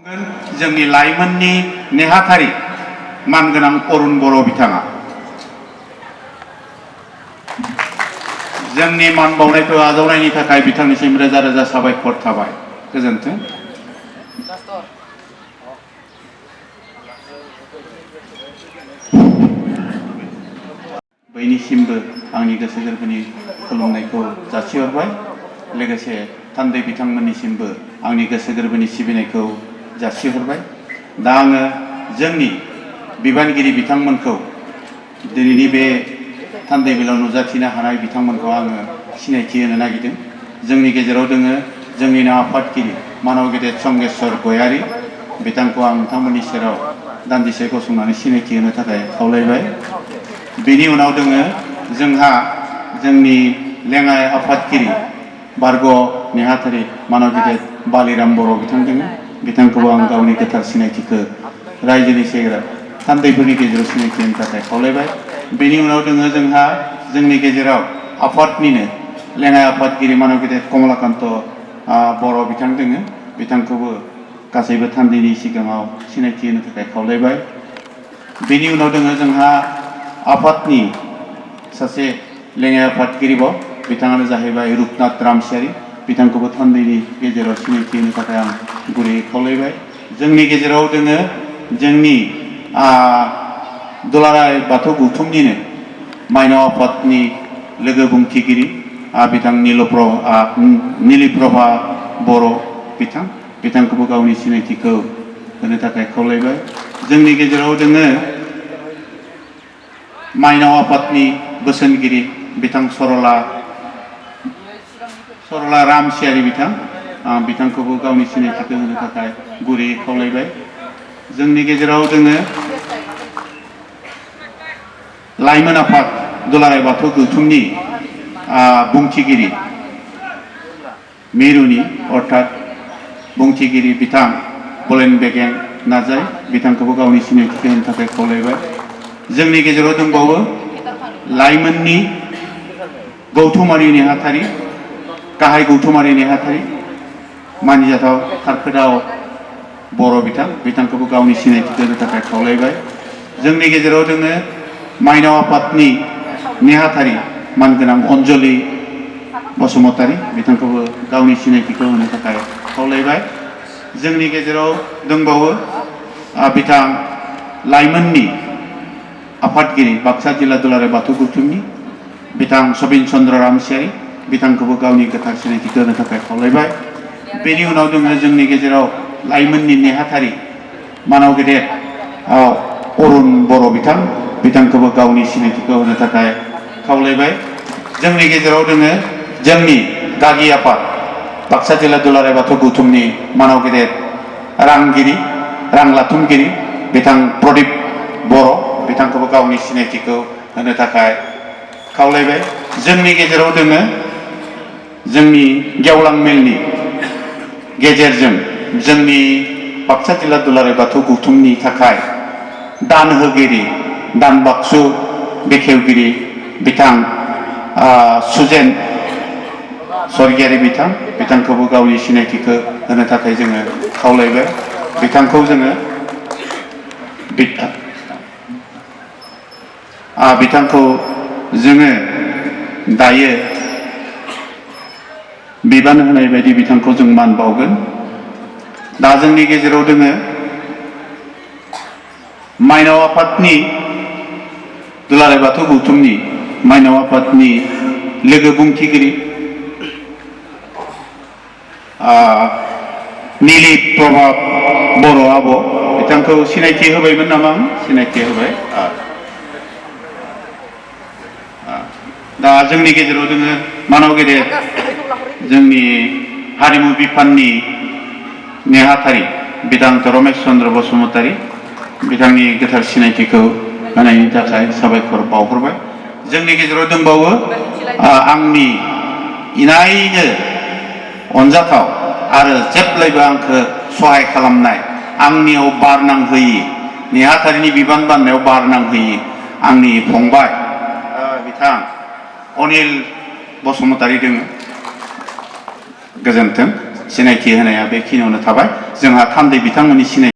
जोंनि लाइमोननि नेहाथारि मानगोनां अरुण बर' बिथाङा जोंनि मान बावनायखौ आजावनायनि थाखाय बिथांनिसिम रोजा रोजा साबायखर थाबाय। गोजोन्थों। बयनिसिमबो आंनि गोसो गोरबोनि खुलुमनायखौ जासिहरबाय। लोगोसे थान्दै बिथांमोननिसिमबो आंनि गोसो गोरबोनि सिबिनायखौ जासिहरबाय। दा आङो जोंनि बिबानगिरि बिथांमोनखौ दिनैनि बे थान्दै बेलायाव नुजाथिनो हानाय बिथांमोनखौ आङो सिनायथि होनो नागिरदों। जोंनि गेजेराव दोङो जोंनिनो आफादगिरि मानव गेदेर संगेश्वर गयारी बिथांखौ आं नोंथांमोननि सेराव दान्दिसे गसंनानै सिनायथि होनो थाखाय खावलायबाय। बेनि उनाव दोङो जोंहा जोंनि लेङाइ आफादगिरि बारग' नेहाथारि मानव गेदेर बालिराम बर' बिथां दोङो। बिथांखौबो आं गावनि गोथार सिनायथिखौ रायजोनि सेराव थान्दैफोरनि गेजेराव सिनायथि होनो थाखाय खावलायबाय। बेनि उनाव दोङो जोंहा जोंनि गेजेराव आफादनिनो लेङाइ आफादगिरि मानव गेदेर कमलाकान्त बर' बिथां दोङो। बिथांखौबो गासैबो थान्दैनि सिगाङाव सिनायथि होनो थाखाय खावलायबाय। बेनि उनाव दोङो जोंहा आफादनि सासे लेङाइ आफादगिरिबाव बिथाङानो जाहैबाय रुपनाथ रामसियारि। बिथांखौबो थान्दैनि गेजेराव सिनायथि होनो थाखाय आं गुरैयै खावलायबाय। जोंनि गेजेराव दोङो जोंनि दुलाराय बाथौ गौथुमनिनो माइनाव आफादनि लोगो बुंथिगिरि बिथां निलिप्रभा बर' बिथांखौबो गावनि सिनायथिखौ होनो थाखाय खावलायबाय। जोंनि गेजेराव दोङो माइनाव आफादनि बोसोनगिरि बिथां सरला रामसियारि बिथांखौबो गावनि सिनायथिखौ होनो थाखाय गुरैयै खावलायबाय। जोंनि गेजेराव दोङो लाइमोन आफाद दुलाराय बाथौ गौथुमनि बुंथिगिरि मिरुनि अर्थात बुंथिगिरि बिथां बलेन बेगें नार्जारी बिथांखौबो गावनि सिनायथिखौ होनो थाखाय खावलायबाय। जोंनि गेजेराव दंबावो लाइमोननि गौथुमारि नेहाथारि गाहाय गौथुमारि नेहाथारि मानिजाथाव खारखोदाव बर' बिथांखौबो गावनि सिनायथिखौ होनो थाखाय खावलायबाय। जोंनि गेजेराव दोङो माइनाव आफादनि नेहाथारि मानगोनां अनजलि बसुमतारी बिथांखौबो गावनि सिनायथिखौ होनो थाखाय खावलायबाय। जोंनि गेजेराव दंबावो बिथां लाइमोननि आफादगिरि बाक्सा जिल्ला दुलाराय बाथौ गौथुमनि बिथां सबिन चन्द्र रामसियारि बिथांखौबो गावनि गोथार सिनायथिखौ होनो थाखाय खावलायबाय। बेनि उनाव दोङो जोंनि गेजेराव लाइमोननि नेहाथारि मानव गेदेर अरुण बर' बिथांखौबो गावनि सिनायथिखौ होनो थाखाय खावलायबाय। जोंनि गेजेराव दोङो जोंनि गागि आफाद बाक्सा जिल्ला दुलाराय बाथौ गौथुमनि मानव गेदेर रां लाथुमगिरि बिथां प्रदीप बर' बिथांखौबो गावनि सिनायथिखौ होनो थाखाय खावलायबाय। जोंनि गेजेराव दोङो जोंनि गेवलां मेलनि गेजेरजों जोंनि बाक्सा जिल्ला दुलाराय बाथौ गौथुमनि थाखाय दान होगिरि दान बाक्सु बेखेवगिरि बिथां सुजेन स्वर्गियारि बिथांखौबो गावनि सिनायथिखौ होनो थाखाय जोङो खावलायबाय। बिथांखौ जोङो दायो बिबान होनाय बायदि बिथांखौ जों मान बावगोन। दा जोंनि गेजेराव दोङो माइनाव आफादनि दुलाराय बाथौ गौथुमनि माइनाव आफादनि लोगो बुंथिगिरि निलिप्रभा बर' आब' बिथांखौ सिनायथि होबायमोन नामा? सिनायथि होबाय। दा जोंनि गेजेराव जोङो मानव गेदेर जोंनि हारिमु बिफाननि नेहाथारि बिदांत रमेश चन्द्र बसुमतारी बिथांनि गोथार सिनायथिखौ होनायनि थाखाय साबायखर बावहरबाय। जोंनि गेजेराव दंबावो आंनि इनायनो अनजाथाव आरो जेब्लायबो आंखौ सहाय खालामनाय आंनियाव बार नांहोयि नेहाथारिनि बिबान बाननायाव बार नांहोयि आंनि फंबाय बिथां अनिल बसुमतारी दोङो। गोजोन्थों। सिनायथि होनाया बेखिनियावनो थाबाय। जोंहा थान्दै बिथांमोननि सिनाय